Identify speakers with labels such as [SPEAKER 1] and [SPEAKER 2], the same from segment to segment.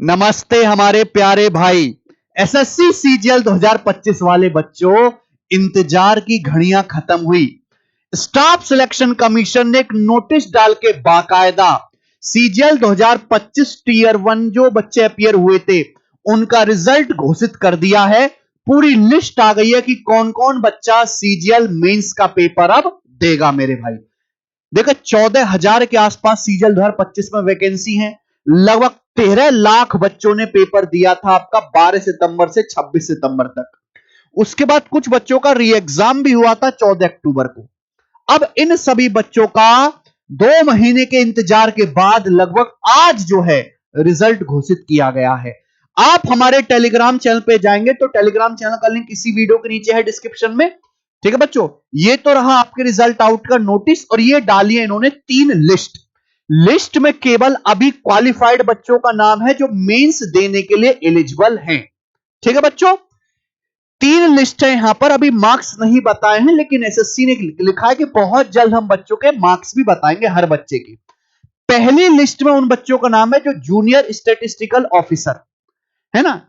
[SPEAKER 1] नमस्ते हमारे प्यारे भाई। एसएससी सीजीएल 2025 वाले बच्चों, इंतजार की घड़ियां खत्म हुई। स्टाफ सिलेक्शन कमीशन ने एक नोटिस डाल के बाकायदा सीजीएल 2025 टीयर 1 जो बच्चे अपियर हुए थे उनका रिजल्ट घोषित कर दिया है। पूरी लिस्ट आ गई है कि कौन कौन बच्चा सीजीएल मेंस का पेपर अब देगा। मेरे भाई देखो, 14,000 के आसपास सीजीएल 2025 में वैकेंसी है। लगभग 13 लाख बच्चों ने पेपर दिया था आपका 12 सितंबर से 26 सितंबर तक। उसके बाद कुछ बच्चों का री एग्जाम भी हुआ था 14 अक्टूबर को। अब इन सभी बच्चों का 2 महीने के इंतजार के बाद लगभग आज जो है रिजल्ट घोषित किया गया है। आप हमारे टेलीग्राम चैनल पे जाएंगे तो टेलीग्राम चैनल का लिंक इसी वीडियो के नीचे है डिस्क्रिप्शन में। ठीक है बच्चों, ये तो रहा आपके रिजल्ट आउट का नोटिस और ये डाली है इन्होंने 3 लिस्ट में केवल अभी क्वालिफाइड बच्चों का नाम है जो मेंस देने के लिए एलिजिबल हैं। ठीक है बच्चों, 3 लिस्ट है यहां पर, अभी मार्क्स नहीं बताए हैं लेकिन एसएससी ने लिखा है कि बहुत जल्द हम बच्चों के मार्क्स भी बताएंगे हर बच्चे के। पहली लिस्ट में उन बच्चों का नाम है जो जूनियर स्टैटिस्टिकल ऑफिसर है ना,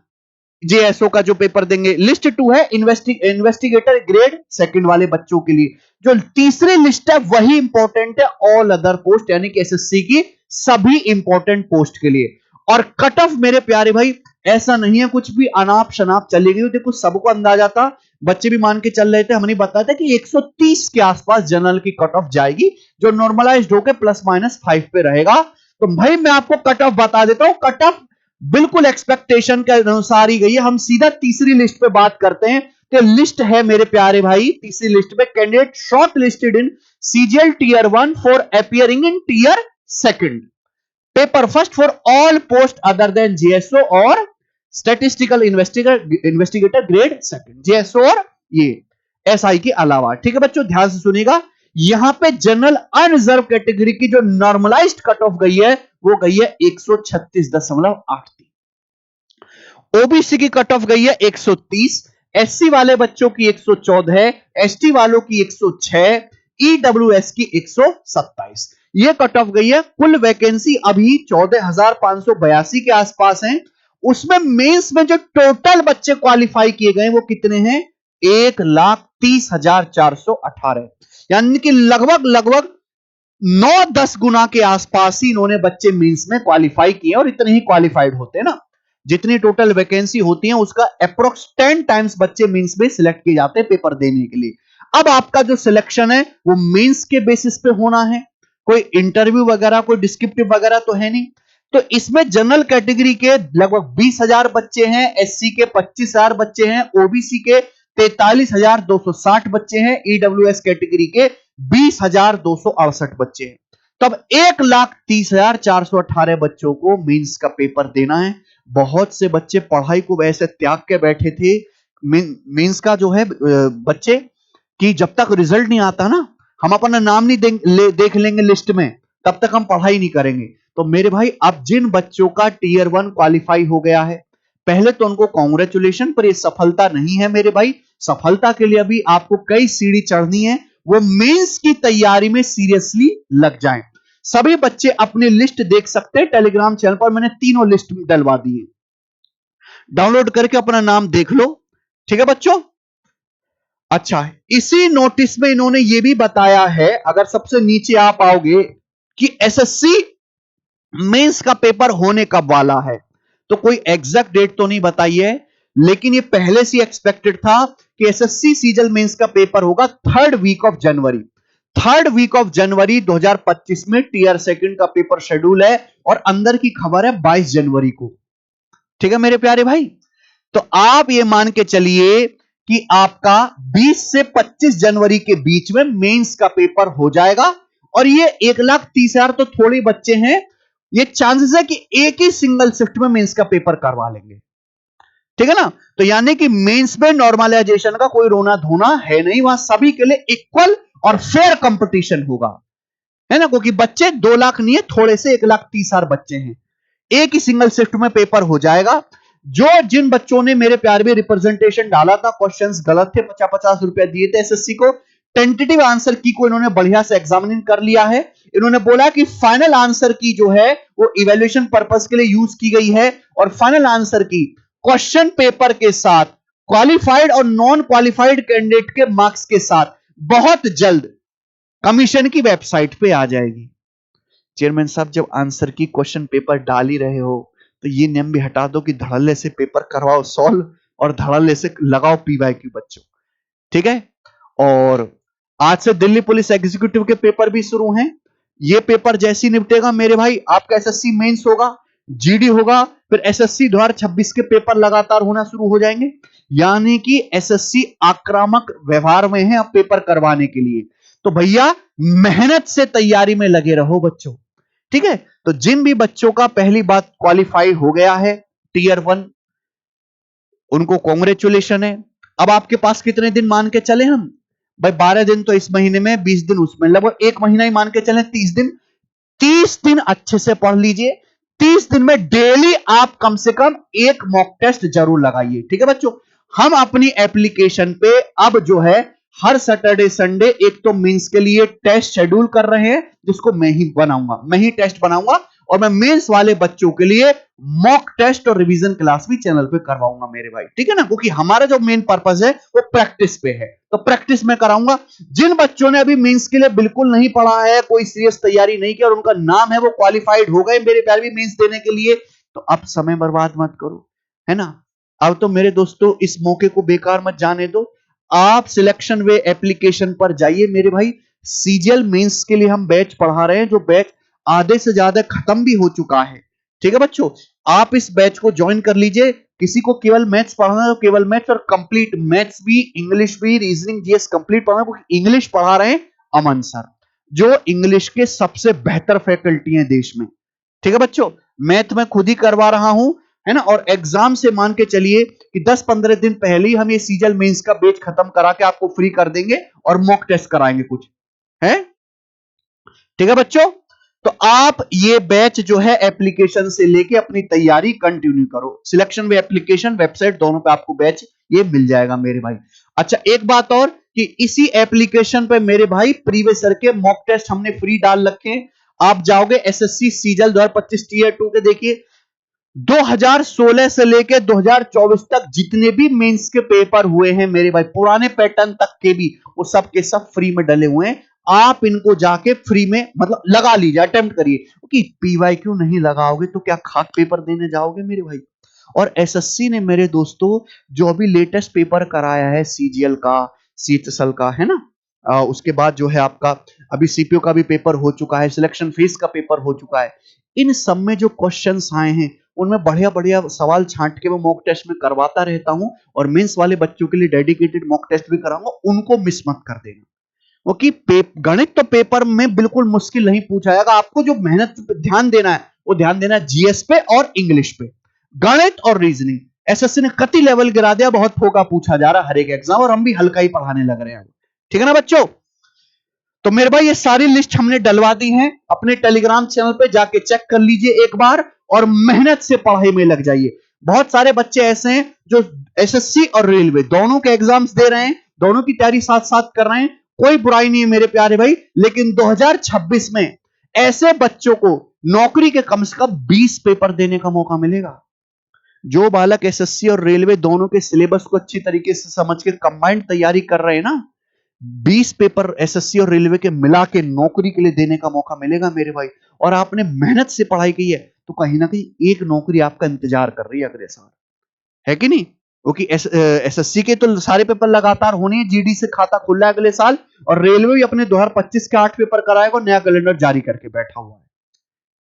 [SPEAKER 1] जेएसओ का जो पेपर देंगे। लिस्ट 2 है इन्वेस्टिगेटर ग्रेड 2 वाले बच्चों के लिए। जो तीसरी लिस्ट है वही इंपॉर्टेंट है, ऑल अदर पोस्ट यानी कि एसएससी की सभी इंपॉर्टेंट पोस्ट के लिए। और कट ऑफ मेरे प्यारे भाई ऐसा नहीं है कुछ भी अनाप शनाप चली गई। देखो सबको अंदाजा था, बच्चे भी मान के चल रहे थे, हमने बताया था कि 130 के आसपास जनरल की कट ऑफ जाएगी जो नॉर्मलाइज्ड होकर ±5 पे रहेगा। तो भाई मैं आपको कट ऑफ बता देता हूं, कट ऑफ बिल्कुल एक्सपेक्टेशन के अनुसार ही गई है। हम सीधा तीसरी लिस्ट पे बात करते हैं। तो लिस्ट है मेरे प्यारे भाई, तीसरी लिस्ट पे candidate short listed in CGL tier 1 for appearing in tier 2 paper first for all post other than JSO और स्टैटिस्टिकल इन्वेस्टिगेटर ग्रेड 2 जेएसओ और ये एसआई के अलावा। ठीक है बच्चों, ध्यान से सुनिएगा। यहां पे जनरल अनरिजर्व कैटेगरी की जो नॉर्मलाइज्ड कट ऑफ गई है वो गई है 136.83। ओबीसी की कट ऑफ गई है 130, एससी वाले बच्चों की 114 है, एसटी वालों की 106, ईडब्ल्यूएस की 127। ये कट ऑफ गई है। कुल वैकेंसी अभी 14,582 के आसपास है। उसमें मेंस में जो टोटल बच्चे क्वालिफाई किए गए वो कितने हैं? 1,30,418, यानी कि लगभग 9-10 गुना के आसपास ही इन्होंने बच्चे मेंस में क्वालिफाई किए। और इतने ही क्वालिफाइड होते हैं ना, जितनी टोटल वैकेंसी होती है उसका अप्रोक्स 10 टाइम्स बच्चे मेंस में सिलेक्ट किए जाते हैं पेपर देने के लिए। अब आपका जो सिलेक्शन है वो मेंस के बेसिस पे होना है, कोई इंटरव्यू वगैरह कोई डिस्क्रिप्टिव वगैरह तो है नहीं। तो इसमें जनरल कैटेगरी के लगभग 20,000 बच्चे हैं, एससी के 25,000 बच्चे हैं, ओबीसी के 43,260 बच्चे हैं, ईडब्ल्यूएस कैटेगरी के 20,268 बच्चे हैं। तब 1,30,418 बच्चों को मेंस का पेपर देना है। बहुत से बच्चे पढ़ाई को वैसे त्याग के बैठे थे। मेंस का जो है बच्चे कि जब तक रिजल्ट नहीं आता ना, हम अपना नाम नहीं देख लेंगे लिस्ट में, तब तक हम पढ़ाई नहीं करेंगे। तो मेरे भाई अब जिन बच्चों का टीयर 1 क्वालिफाई हो गया है, पहले तो उनको कांग्रेचुलेशन, पर ये सफलता नहीं है मेरे भाई। सफलता के लिए अभी आपको कई सीढ़ी चढ़नी है। वो मेंस की तैयारी में सीरियसली लग जाएं। सभी बच्चे अपनी लिस्ट देख सकते हैं टेलीग्राम चैनल पर, मैंने तीनों लिस्ट डलवा दी है, डाउनलोड करके अपना नाम देख लो। ठीक है बच्चों, अच्छा इसी नोटिस में इन्होंने यह भी बताया है, अगर सबसे नीचे आप आओगे, कि एसएससी मेंस का पेपर होने कब वाला है। तो कोई एग्जैक्ट डेट तो नहीं बताई है, लेकिन ये पहले से एक्सपेक्टेड था कि एसएससी सीजीएल मेंस का पेपर होगा 3rd week of January. 3rd week of January 2025 में टीयर 2 का पेपर शेड्यूल है और अंदर की खबर है 22 जनवरी को। ठीक है मेरे प्यारे भाई, तो आप ये मान के चलिए कि आपका 20 से 25 जनवरी के बीच में मेंस का पेपर हो जाएगा। और ये 1,30,000 तो थोड़े बच्चे हैं, ये चांसेस है कि एक ही सिंगल शिफ्ट में मेंस का पेपर करवा लेंगे। ठीक है ना, तो यानी कि मेंस में नॉर्मलाइजेशन का कोई रोना धोना है नहीं, वहां सभी के लिए इक्वल और फेयर कंपटीशन होगा, है ना, क्योंकि बच्चे 2 लाख नहीं है, थोड़े से 1,30,000 बच्चे हैं। एक ही सिंगल शिफ्ट में पेपर हो जाएगा। जो जिन बच्चों ने मेरे प्यार में रिप्रेजेंटेशन डाला था, क्वेश्चंस गलत थे, 50-50 रुपए दिए थे एसएससी को, टेंटेटिव आंसर की को इन्होंने बढ़िया से एग्जामिनिंग कर लिया है। इन्होंने बोला कि फाइनल आंसर की जो है वो इवैल्यूएशन पर्पस के लिए यूज की गई है और फाइनल आंसर की क्वेश्चन पेपर के साथ क्वालिफाइड और नॉन क्वालिफाइड कैंडिडेट के मार्क्स के साथ बहुत जल्द कमीशन की वेबसाइट पे आ जाएगी। चेयरमैन साहब, जब आंसर की क्वेश्चन पेपर डाल ही रहे हो तो ये नियम भी हटा दो कि धड़ल्ले से पेपर करवाओ सॉल्व और धड़ल्ले से लगाओ पीवाईक्यू बच्चों, ठीक है। और आज से दिल्ली पुलिस एग्जीक्यूटिव के पेपर भी शुरू हैं। ये पेपर जैसे ही निपटेगा मेरे भाई, आपका एसएससी मेंस होगा, जीडी होगा, फिर एसएससी 2026 के पेपर लगातार होना शुरू हो जाएंगे। यानी कि एसएससी आक्रामक व्यवहार में है अब पेपर करवाने के लिए। तो भैया मेहनत से तैयारी में लगे रहो बच्चों, ठीक है। तो जिन भी बच्चों का पहली बात क्वालिफाई हो गया है टीयर 1, उनको कांग्रेचुलेशन है। अब आपके पास कितने दिन मान के चले हम भाई? 12 दिन तो इस महीने में, 20 दिन उसमें, लगभग 1 महीना ही मान के चले, 30 दिन। 30 दिन अच्छे से पढ़ लीजिए। 30 दिन में डेली आप कम से कम एक मॉक टेस्ट जरूर लगाइए, ठीक है बच्चों। हम अपनी एप्लीकेशन पे अब जो है हर सैटरडे संडे एक तो मेंस के लिए टेस्ट शेड्यूल कर रहे हैं, जिसको मैं ही टेस्ट बनाऊंगा और मैं मेंस वाले बच्चों के लिए मॉक टेस्ट और रिवीजन क्लास भी चैनल पे करवाऊंगा मेरे भाई, ठीक है ना। क्योंकि हमारा जो मेन पर्पस है वो प्रैक्टिस पे है, तो प्रैक्टिस में कराऊंगा। जिन बच्चों ने अभी मेंस के लिए बिल्कुल नहीं पढ़ा है, कोई सीरियस तैयारी नहीं की और उनका नाम है वो क्वालिफाइड हो गए मेरे प्यारे भी मेंस देने के लिए, तो अब समय बर्बाद मत करो, है ना। अब तो मेरे दोस्तों इस मौके को बेकार मत जाने दो। आप सिलेक्शन वे एप्लीकेशन पर जाइए मेरे भाई। सीजीएल मेंस के लिए हम बैच पढ़ा रहे हैं, जो बैच आधे से ज्यादा खत्म भी हो चुका है, ठीक है बच्चों। आप इस बैच को ज्वाइन कर लीजिए। किसी को केवल मैथ्स पढ़ाना है तो केवल मैथ्स, और कंप्लीट मैथ्स भी, इंग्लिश भी, रीजनिंग, जीएस कंप्लीट पढ़ाना है, क्योंकि इंग्लिश पढ़ा रहे हैं अमन सर, जो इंग्लिश के सबसे बेहतर फैकल्टी हैं देश में, ठीक है बच्चों। मैथ में खुद ही करवा रहा हूं, है ना। और एग्जाम से मान के चलिए कि 10-15 दिन पहले ही हम ये सीजीएल मेंस का बैच खत्म करा के आपको फ्री कर देंगे और मॉक टेस्ट कराएंगे कुछ, है, ठीक है बच्चों। तो आप ये बैच जो है एप्लीकेशन से लेके अपनी तैयारी कंटिन्यू करो। सिलेक्शन वे एप्लीकेशन, वेबसाइट, दोनों पे आपको बैच ये मिल जाएगा मेरे भाई। अच्छा, एक बात और कि इसी एप्लीकेशन पे मेरे भाई प्रीवियस ईयर के मॉक टेस्ट हमने फ्री डाल रखे हैं। आप जाओगे एसएससी सीजीएल 2025 टीयर 2 के, देखिए 2016 से लेके 2024 तक जितने भी मेंस के पेपर हुए हैं मेरे भाई, पुराने पैटर्न तक के भी, वो सब के सब फ्री में डले हुए हैं। आप इनको जाके फ्री में मतलब लगा लीजिए, अटेम्प्ट करिए, क्योंकि पीवाईक्यू नहीं लगाओगे तो क्या खाक पेपर देने जाओगे मेरे भाई। और एसएससी ने मेरे दोस्तों जो अभी लेटेस्ट पेपर कराया है सीजीएल का, सीएचएसएल का, है ना, उसके बाद जो है आपका अभी सीपीओ का भी पेपर हो चुका है, सिलेक्शन फेज का पेपर हो चुका है। इन सब में जो क्वेश्चंस आए हैं उनमें बढ़िया बढ़िया सवाल छांट के मैं मॉक टेस्ट में करवाता रहता हूं, और मेंस वाले बच्चों के लिए डेडिकेटेड मॉक टेस्ट भी कराऊंगा, उनको मिस मत कर देना। क्योंकि गणित तो पेपर में बिल्कुल मुश्किल नहीं पूछा जाएगा। आपको जो मेहनत पे ध्यान देना है वो ध्यान देना है जीएस पे और इंग्लिश पे। गणित और रीजनिंग एसएससी ने कति लेवल गिरा दिया, बहुत फोका पूछा जा रहा हर एक एग्जाम, और हम भी हल्का ही पढ़ाने लग रहे हैं, ठीक है ना बच्चों। तो मेरे भाई ये सारी लिस्ट हमने डलवा दी है, अपने टेलीग्राम चैनल पे जाके चेक कर लीजिए एक बार, और मेहनत से पढ़ाई में लग जाइए। बहुत सारे बच्चे ऐसे हैं जो एसएससी और रेलवे दोनों के एग्जाम्स दे रहे हैं, दोनों की तैयारी साथ साथ कर रहे हैं, कोई बुराई नहीं है मेरे प्यारे भाई। लेकिन 2026 में ऐसे बच्चों को नौकरी के कम से कम 20 पेपर देने का मौका मिलेगा। जो बालक एसएससी और रेलवे दोनों के सिलेबस को अच्छी तरीके से समझ के कंबाइंड तैयारी कर रहे हैं ना, 20 पेपर एसएससी और रेलवे के मिला के नौकरी के लिए देने का मौका मिलेगा मेरे भाई। और आपने मेहनत से पढ़ाई की है तो कहीं ना कहीं एक नौकरी आपका इंतजार कर रही है अगले साल, है कि नहीं। क्योंकि एसएससी के तो सारे पेपर लगातार होने हैं, जीडी से खाता खुल रहा है अगले साल, और रेलवे भी अपने 2025 के 8 पेपर कराएगा, नया कैलेंडर जारी करके बैठा हुआ है,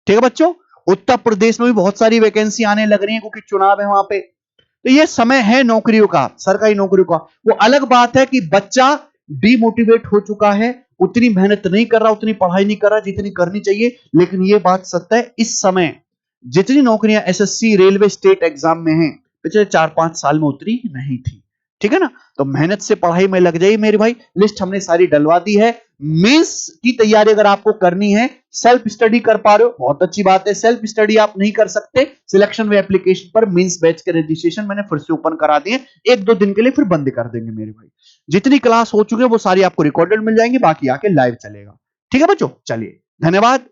[SPEAKER 1] ठीक है बच्चों। उत्तर प्रदेश में भी बहुत सारी वैकेंसी आने लग रही है क्योंकि चुनाव है वहां पे। तो ये समय है नौकरियों का, सरकारी नौकरियों का। वो अलग बात है कि बच्चा डिमोटिवेट हो चुका है, उतनी मेहनत नहीं कर रहा, उतनी पढ़ाई नहीं कर रहा जितनी करनी चाहिए। लेकिन ये बात सत्य है, इस समय जितनी नौकरियां एसएससी रेलवे स्टेट एग्जाम में हैं, पिछले 4-5 साल में उतनी नहीं थी, ठीक है ना। तो मेहनत से पढ़ाई में लग जाइए मेरे भाई। लिस्ट हमने सारी डलवा दी है। मेंस की तैयारी अगर आपको करनी है, सेल्फ स्टडी कर पा रहे हो, बहुत अच्छी बात है। सेल्फ स्टडी आप नहीं कर सकते, सिलेक्शन वे एप्लीकेशन पर मेंस बैच के रजिस्ट्रेशन मैंने फिर से ओपन करा दिए, 1-2 दिन के लिए फिर बंद कर देंगे मेरे भाई। जितनी क्लास हो चुकी है वो सारी आपको रिकॉर्डेड मिल जाएंगी, बाकी आके लाइव चलेगा, ठीक है बच्चों। चलिए धन्यवाद।